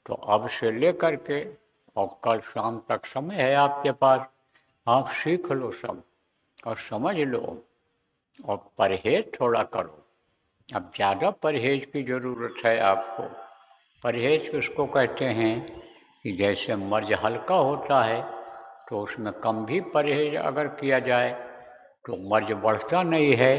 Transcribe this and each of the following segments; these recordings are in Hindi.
तो अब से लेकर के और कल शाम तक समय है आपके पास, आप सीख लो सब और समझ लो और परहेज थोड़ा करो। अब ज़्यादा परहेज की ज़रूरत है आपको। परहेज किसको कहते हैं कि जैसे मर्ज हल्का होता है तो उसमें कम भी परहेज अगर किया जाए तो मर्ज बढ़ता नहीं है,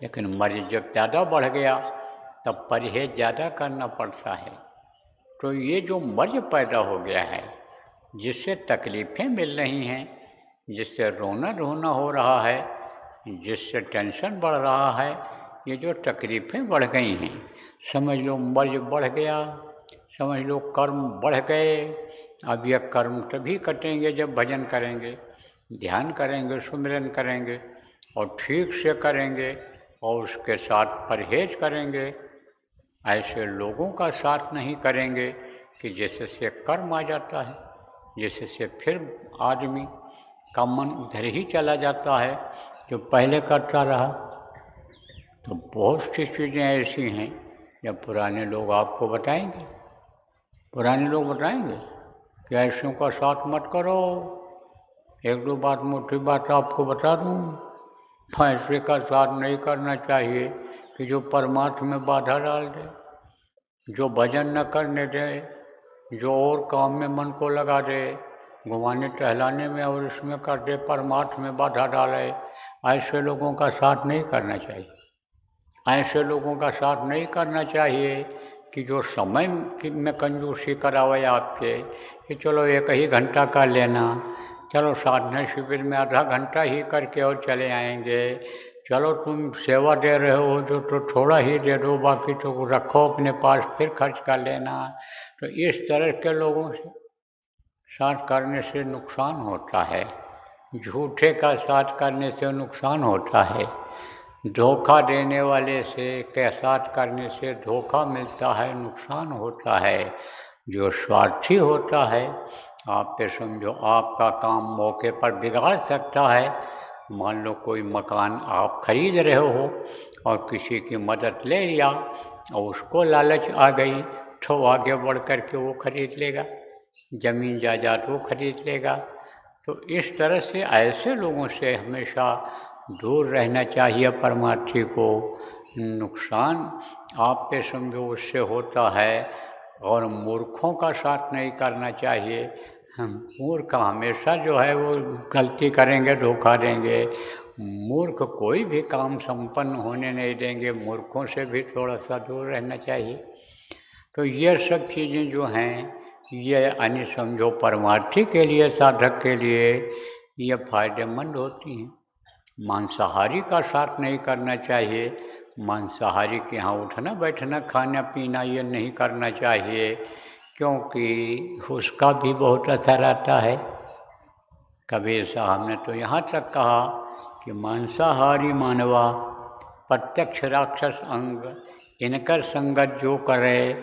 लेकिन मर्ज जब ज़्यादा बढ़ गया तब परहेज ज़्यादा करना पड़ता है। तो ये जो मर्ज पैदा हो गया है, जिससे तकलीफ़ें मिल रही हैं, जिससे रोना धोना हो रहा है, जिससे टेंशन बढ़ रहा है, ये जो तकलीफ़ें बढ़ गई हैं, समझ लो मर्ज बढ़ गया, समझ लो कर्म बढ़ गए। अब ये कर्म तभी कटेंगे जब भजन करेंगे, ध्यान करेंगे, सुमिरन करेंगे और ठीक से करेंगे और उसके साथ परहेज करेंगे। ऐसे लोगों का साथ नहीं करेंगे कि जैसे से कर्म आ जाता है, जैसे से फिर आदमी का मन उधर ही चला जाता है जो पहले करता रहा। तो बहुत सी चीज़ें ऐसी हैं जब पुराने लोग आपको बताएंगे, पुराने लोग बताएंगे कि ऐसों का साथ मत करो। एक दो बात मोटी बात आपको बता दूँ, ऐसे का साथ नहीं करना चाहिए कि जो परमात्मा में बाधा डाल दे, जो भजन न करने दे, जो और काम में मन को लगा दे, घुमाने टहलाने में और इसमें कर दे, परमात्मा में बाधा डाले। ऐसे लोगों का साथ नहीं करना चाहिए। ऐसे लोगों का साथ नहीं करना चाहिए कि जो समय में कंजूसी करावे आपके कि चलो 1 ही घंटा कर लेना, चलो साधना शिविर में आधा घंटा ही करके और चले आएंगे, चलो तुम सेवा दे रहे हो जो तो थोड़ा ही दे दो, बाकी तो रखो अपने पास, फिर खर्च कर लेना। तो इस तरह के लोगों से साथ करने से नुकसान होता है, झूठे का साथ करने से नुकसान होता है, धोखा देने वाले से के साथ करने से धोखा मिलता है, नुकसान होता है। जो स्वार्थी होता है, आप पे समझो आपका काम मौके पर बिगाड़ सकता है। मान लो कोई मकान आप खरीद रहे हो और किसी की मदद ले लिया और उसको लालच आ गई तो आगे बढ़ कर के वो खरीद लेगा, ज़मीन जायदाद वो खरीद लेगा। तो इस तरह से ऐसे लोगों से हमेशा दूर रहना चाहिए। परमार्थी को नुकसान आप पे समझो उससे होता है। और मूर्खों का साथ नहीं करना चाहिए। हम मूर्ख हमेशा जो है वो गलती करेंगे, धोखा देंगे। मूर्ख कोई भी काम संपन्न होने नहीं देंगे, मूर्खों से भी थोड़ा सा दूर रहना चाहिए। तो ये सब चीज़ें जो हैं ये यानी समझो परमार्थी के लिए, साधक के लिए ये फायदेमंद होती हैं। मांसाहारी का साथ नहीं करना चाहिए। मांसाहारी के यहाँ उठना बैठना खाना पीना ये नहीं करना चाहिए, क्योंकि उसका भी बहुत असर आता है। कबीर साहब ने तो यहाँ तक कहा कि मांसाहारी मानवा प्रत्यक्ष राक्षस अंग, इनकर संगत जो करे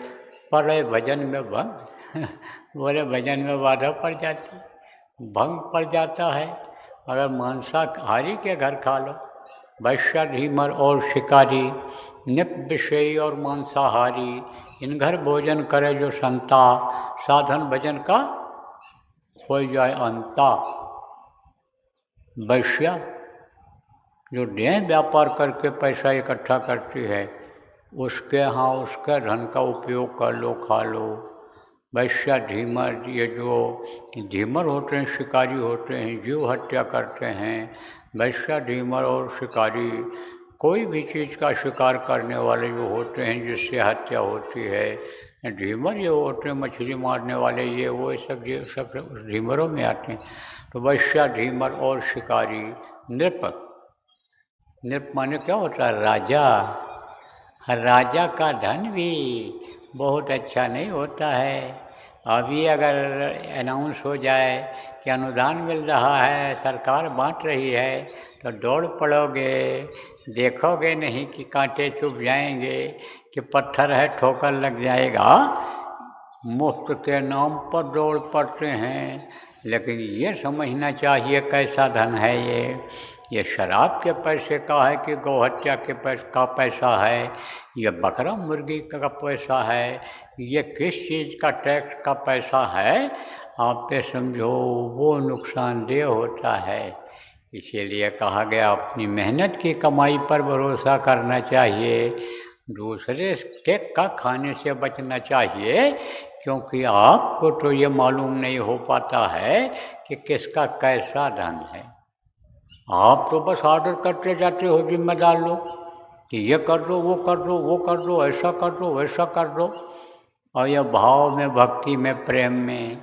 पड़े भजन में भंग। बोले भजन में बाधा पड़ जाती, भंग पड़ जाता है। अगर मांसाहारी के घर खा लो, वैश्य धीमर और शिकारी, निप विषयी और मांसाहारी, इन घर भोजन करे जो संता, साधन भजन का हो जाए अंता। वैश्या जो देह व्यापार करके पैसा इकट्ठा करती है, उसके यहाँ उसके धन का उपयोग कर लो, खा लो। वैश्या धीमर, ये जो धीमर होते हैं, शिकारी होते हैं, जीव हत्या करते हैं। वैश्या धीमर और शिकारी कोई भी चीज़ का शिकार करने वाले जो होते हैं जिससे हत्या होती है। धीमर ये होते हैं मछली मारने वाले, ये वो सब ये सब धीमरों में आते हैं। तो वैश्या धीमर और शिकारी। नृप, नृप माने क्या होता है? राजा। राजा का धन भी बहुत अच्छा नहीं होता है। अभी अगर अनाउंस हो जाए कि अनुदान मिल रहा है, सरकार बांट रही है, तो दौड़ पड़ोगे, देखोगे नहीं कि कांटे चुभ जाएंगे कि पत्थर है ठोकर लग जाएगा। मुफ्त के नाम पर दौड़ पड़ते हैं। लेकिन ये समझना चाहिए कैसा धन है ये शराब के पैसे का है कि गौ हत्या के पैसे का पैसा है, ये बकरा मुर्गी का पैसा है, ये किस चीज़ का टैक्स का पैसा है, आप पे समझो वो नुकसानदेह होता है। इसीलिए कहा गया अपनी मेहनत की कमाई पर भरोसा करना चाहिए, दूसरे के का खाने से बचना चाहिए, क्योंकि आपको तो ये मालूम नहीं हो पाता है कि किसका कैसा धन है। आप तो बस ऑर्डर करते जाते हो जिम्मेदार लोग कि ये कर दो, वो कर दो, वो कर दो, ऐसा कर दो, वैसा कर दो। और यह भाव में, भक्ति में, प्रेम में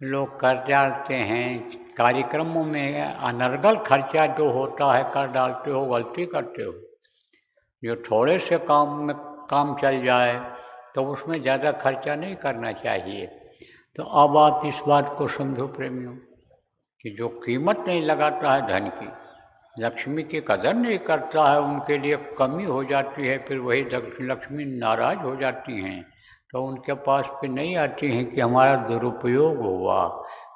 लोग कर डालते हैं, कार्यक्रमों में अनर्गल खर्चा जो होता है कर डालते हो, गलती करते हो। जो थोड़े से काम में काम चल जाए तो उसमें ज़्यादा खर्चा नहीं करना चाहिए। तो अब आप इस बात को समझो प्रेमियों कि जो कीमत नहीं लगाता है धन की, लक्ष्मी की कदर नहीं करता है, उनके लिए कमी हो जाती है, फिर वही लक्ष्मी नाराज हो जाती हैं, तो उनके पास फिर नहीं आती हैं कि हमारा दुरुपयोग हुआ,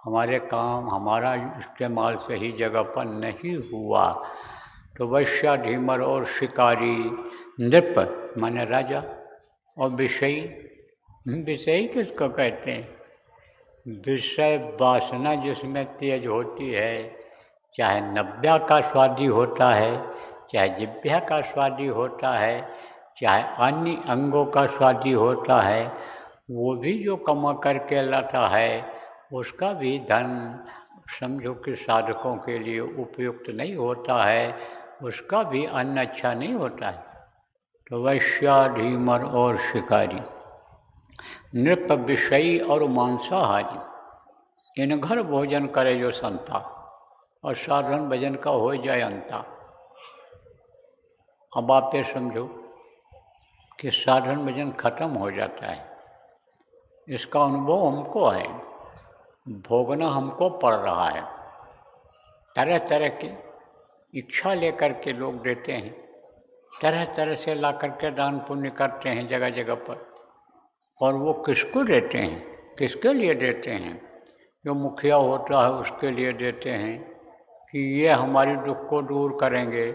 हमारे काम, हमारा इस्तेमाल सही जगह पर नहीं हुआ। तो वैश्या, ढीमर और शिकारी, नृप माने राजा, और विषयी, विषयी किसको कहते हैं? विषय वासना जिसमें तेज होती है, चाहे नब्या का स्वादी होता है, चाहे जिह्वा का स्वादी होता है, चाहे अन्य अंगों का स्वादी होता है, वो भी जो कमा करके लाता है उसका भी धन समझो कि साधकों के लिए उपयुक्त नहीं होता है, उसका भी अन्न अच्छा नहीं होता है। तो वैश्या, ढीमर और शिकारी, नृप, विषयी और मांसाहारी, इन घर भोजन करे जो संता, और साधन भजन का हो जाए अंता। अब आप ये समझो कि साधन भजन खत्म हो जाता है, इसका अनुभव हमको है, भोगना हमको पड़ रहा है। तरह तरह की इच्छा लेकर के लोग देते हैं, तरह तरह से ला करके दान पुण्य करते हैं जगह जगह पर, और वो किसको देते हैं, किसके लिए देते हैं? जो मुखिया होता है उसके लिए देते हैं कि ये हमारी दुख को दूर करेंगे।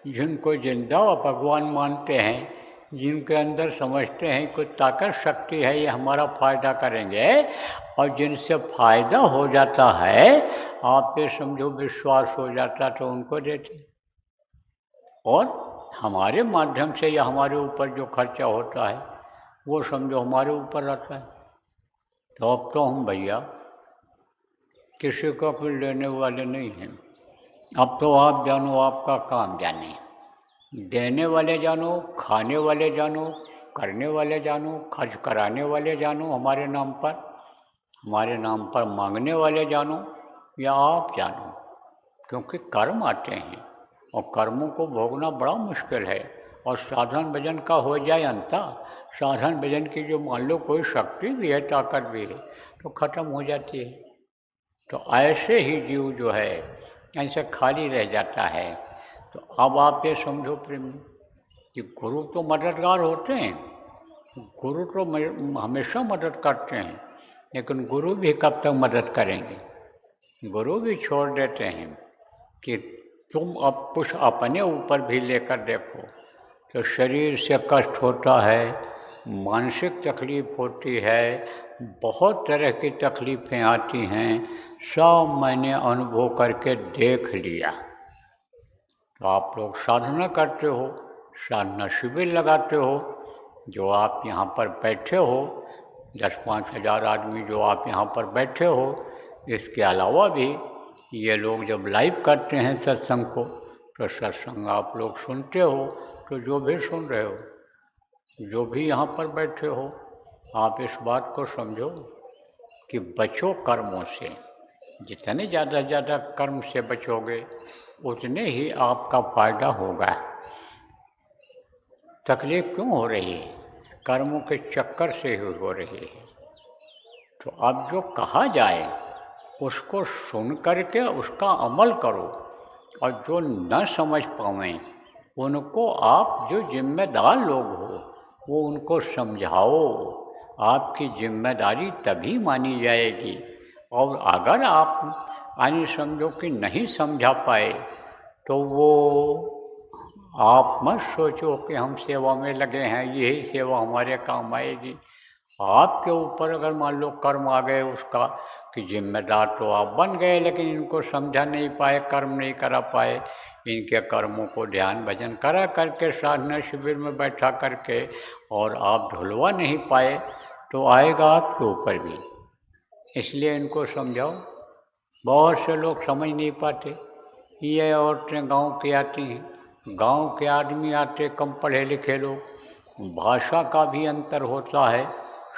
जिनको जिंदा व भगवान मानते हैं, जिनके अंदर समझते हैं कोई ताकत शक्ति है, ये हमारा फायदा करेंगे, और जिनसे फायदा हो जाता है, आप ये समझो विश्वास हो जाता, तो उनको देते। और हमारे माध्यम से या हमारे ऊपर जो खर्चा होता है वो समझो हमारे ऊपर रहता है। तो अब तो हम भैया किसी का कुछ लेने वाले नहीं हैं। अब तो आप जानो, आपका काम जाने, देने वाले जानो, खाने वाले जानो, करने वाले जानो, खर्च कराने वाले जानो, हमारे नाम पर मांगने वाले जानो, या आप जानो, क्योंकि कर्म आते हैं और कर्मों को भोगना बड़ा मुश्किल है। और साधन भजन का हो जाए अंता, साधन भजन की जो मान लो कोई शक्ति भी है, ताकत भी है, तो खत्म हो जाती है। तो ऐसे ही जीव जो है ऐसे खाली रह जाता है। तो अब आप ये समझो प्रेम कि गुरु तो मददगार होते हैं, गुरु तो हमेशा मदद करते हैं, लेकिन गुरु भी कब तक मदद करेंगे? गुरु भी छोड़ देते हैं कि तुम अब कुछ अपने ऊपर भी लेकर देखो। तो शरीर से कष्ट होता है, मानसिक तकलीफ होती है, बहुत तरह की तकलीफ़ें आती हैं, सब मैंने अनुभव करके देख लिया। तो आप लोग साधना करते हो, साधना शिविर लगाते हो, जो आप यहाँ पर बैठे हो, 10-5 हज़ार आदमी जो आप यहाँ पर बैठे हो, इसके अलावा भी ये लोग जब लाइव करते हैं सत्संग को, तो सत्संग आप लोग सुनते हो। तो जो भी सुन रहे हो, जो भी यहाँ पर बैठे हो, आप इस बात को समझो कि बचो कर्मों से। जितने ज़्यादा कर्म से बचोगे उतने ही आपका फायदा होगा। तकलीफ क्यों हो रही है? कर्मों के चक्कर से ही हो रही है। तो अब जो कहा जाए उसको सुन करके उसका अमल करो, और जो न समझ पावें उनको आप जो जिम्मेदार लोग हो वो उनको समझाओ। आपकी जिम्मेदारी तभी मानी जाएगी। और अगर आप यानी समझो कि नहीं समझा पाए, तो वो आप मत सोचो कि हम सेवा में लगे हैं, यही सेवा हमारे काम आएगी। आपके ऊपर अगर मान लो कर्म आ गए उसका कि जिम्मेदार तो आप बन गए, लेकिन इनको समझा नहीं पाए, कर्म नहीं करा पाए, इनके कर्मों को ध्यान भजन करा करके साधना शिविर में बैठा करके और आप धुलवा नहीं पाए, तो आएगा आपके ऊपर भी। इसलिए इनको समझाओ। बहुत से लोग समझ नहीं पाते। ये औरतें गांव की आती हैं, गांव के आदमी आते कम पढ़े लिखे लोग, भाषा का भी अंतर होता है,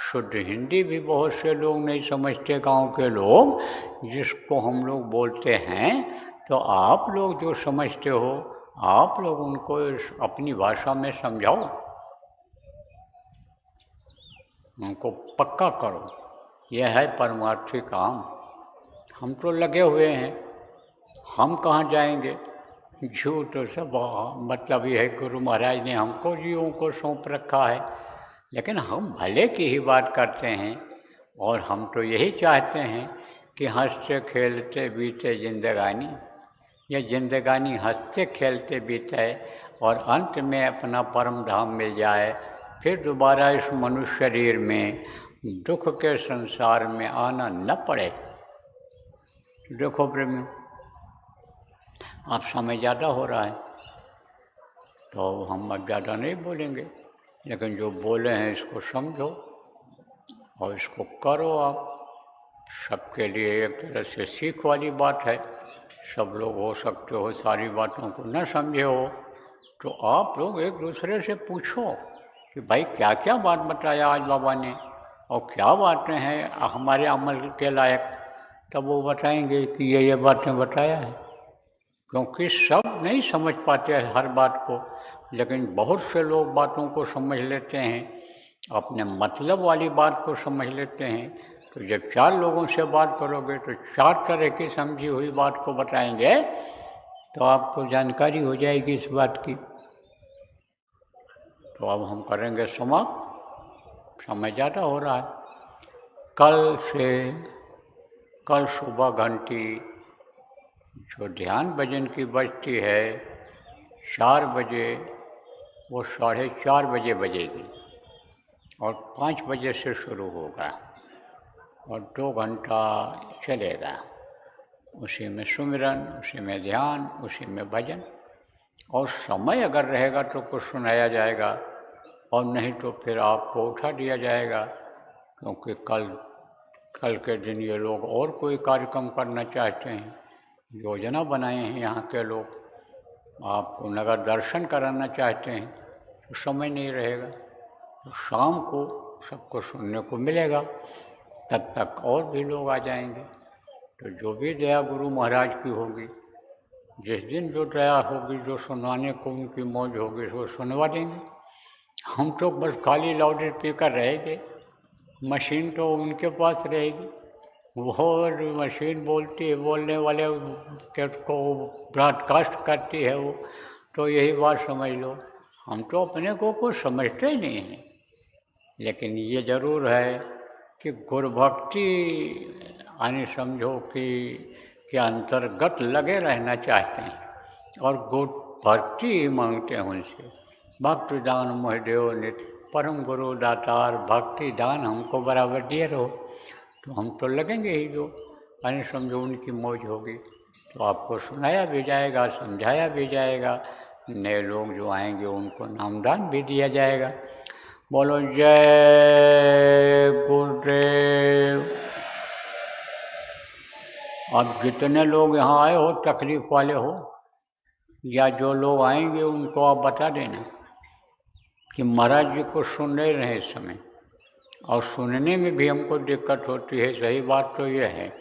शुद्ध हिंदी भी बहुत से लोग नहीं समझते गांव के लोग, जिसको हम लोग बोलते हैं। तो आप लोग जो समझते हो, आप लोग उनको अपनी भाषा में समझाओ, उनको पक्का करो। यह है परमार्थी काम। हम तो लगे हुए हैं, हम कहाँ जाएंगे। जीव तो सब मतलब ये है, गुरु महाराज ने हमको जीवों को सौंप रखा है, लेकिन हम भले की ही बात करते हैं। और हम तो यही चाहते हैं कि हंसते खेलते बीते जिंदगानी, यह जिंदगानी हंसते खेलते बीते और अंत में अपना परम धाम मिल जाए, फिर दोबारा इस मनुष्य शरीर में दुख के संसार में आना न पड़े। देखो प्रेमी, अब समय ज़्यादा हो रहा है, तो हम अब ज़्यादा नहीं बोलेंगे, लेकिन जो बोले हैं इसको समझो और इसको करो। आप सबके लिए एक तरह से सीख वाली बात है। सब लोग हो सकते हो सारी बातों को न समझे हो, तो आप लोग एक दूसरे से पूछो कि भाई क्या क्या बात बताया आज बाबा ने, और क्या बातें हैं हमारे अमल के लायक, तब वो बताएंगे कि ये बातें बताया है। क्योंकि सब नहीं समझ पाते हर बात को, लेकिन बहुत से लोग बातों को समझ लेते हैं, अपने मतलब वाली बात को समझ लेते हैं। तो जब 4 लोगों से बात करोगे तो 4 तरह की समझी हुई बात को बताएंगे, तो आपको जानकारी हो जाएगी इस बात की। तो अब हम करेंगे समाप्त, समय ज़्यादा हो रहा है। कल सुबह घंटी जो ध्यान भजन की बजती है 4 बजे, वो 4:30 बजे बजेगी और 5 बजे से शुरू होगा और 2 घंटा चलेगा। उसी में सुमिरन, उसी में ध्यान, उसी में भजन। और समय अगर रहेगा तो कुछ सुनाया जाएगा, और नहीं तो फिर आपको उठा दिया जाएगा, क्योंकि कल के दिन ये लोग और कोई कार्यक्रम करना चाहते हैं, योजना बनाए हैं यहाँ के लोग, आपको नगर दर्शन कराना चाहते हैं, तो समय नहीं रहेगा। तो शाम को सबको सुनने को मिलेगा, तब तक और भी लोग आ जाएंगे। तो जो भी दया गुरु महाराज की होगी, जिस दिन जो दया होगी, जो सुनवाने को उनकी मौज होगी, वो सुनवा देंगे। हम तो बस खाली लाउड स्पीकर रहेंगे, मशीन तो उनके पास रहेगी, वो मशीन बोलती है, बोलने वाले के को ब्रॉडकास्ट करती है वो। तो यही बात समझ लो, हम तो अपने को कुछ समझते ही नहीं हैं, लेकिन ये ज़रूर है कि गुरु भक्ति यानी समझो कि के अंतर्गत लगे रहना चाहते हैं और गुरु भक्ति ही मांगते हैं उनसे। भक्ति दान मोहदेव नित्य, परम गुरु दातार भक्ति दान हमको बराबर दिए रहो। तो हम तो लगेंगे ही, जो यानी समझो उनकी मौज होगी तो आपको सुनाया भी जाएगा, समझाया भी जाएगा। नए लोग जो आएंगे उनको नामदान भी दिया जाएगा। बोलो जय गुरुदेव। अब जितने लोग यहाँ आए हो, तकलीफ वाले हो या जो लोग आएंगे, उनको आप बता देना कि महाराज जी को सुन नहीं रहे इस समय, और सुनने में भी हमको दिक्कत होती है। सही बात तो ये है,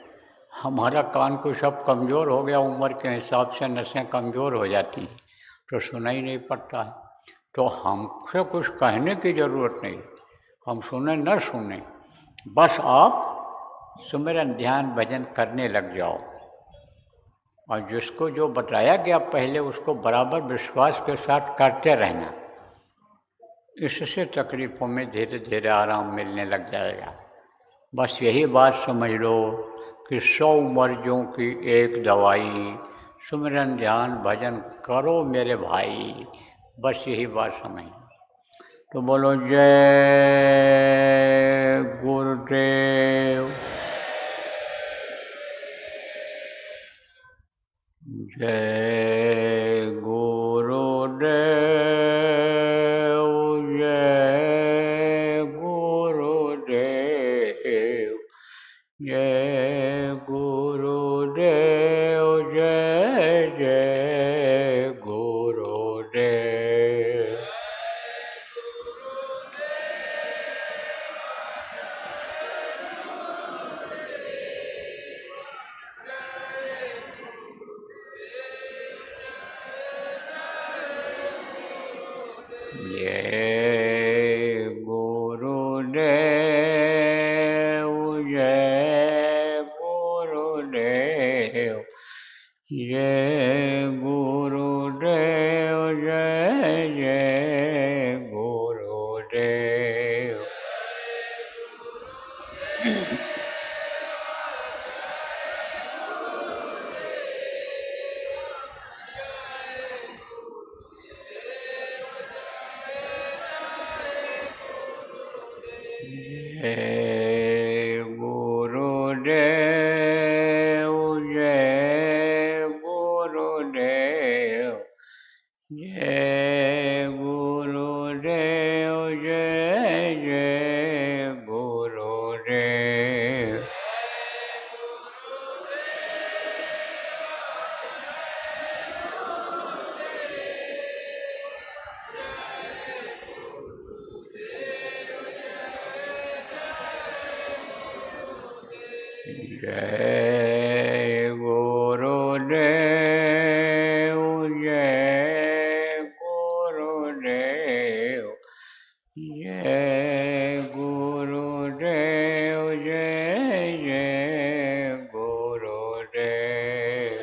हमारा कान को सब कमज़ोर हो गया, उम्र के हिसाब से नसें कमज़ोर हो जाती हैं, तो सुना ही नहीं पड़ता है। तो हमसे कुछ कहने की ज़रूरत नहीं, हम सुने न सुने, बस आप सुमिरन ध्यान भजन करने लग जाओ, और जिसको जो बताया गया पहले उसको बराबर विश्वास के साथ करते रहना। इससे तकलीफ़ों में धीरे धीरे आराम मिलने लग जाएगा। बस यही बात समझ लो कि 100 मर्जों की एक दवाई, सुमिरन ध्यान भजन करो मेरे भाई, बस यही बात समझ। तो बोलो जय गुरुदेव। जय गुरुदेव, जय गुरुदेव, जय गुरुदेव, जय जय गुरुदेव। जय गुरुदेव, जय गुरुदेव, जय गुरुदेव, जय जय गुरुदेव। जय गुरुदेव, जय गुरुदेव, जय गुरुदेव, जय जय गुरुदेव। जय गुरुदेव, जय गुरुदेव, जय गुरुदेव, जय जय गुरुदेव।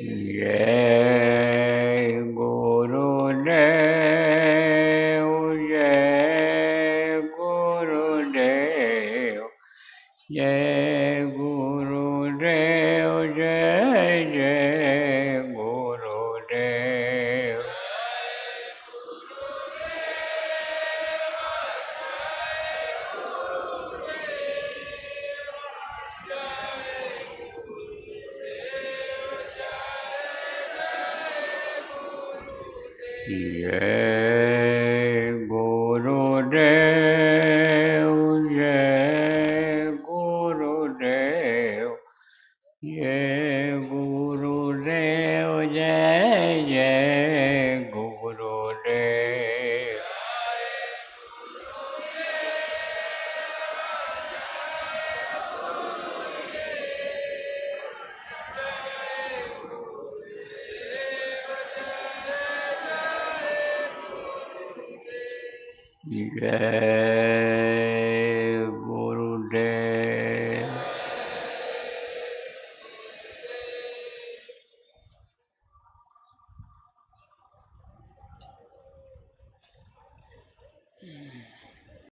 जय गुरुदेव, जय गुरुदेव, जय गुरुदेव, जय जय गुरुदेव। जय गुरुदेव, जय गुरुदेव, जय गुरुदेव, जय जय गुरुदेव। जय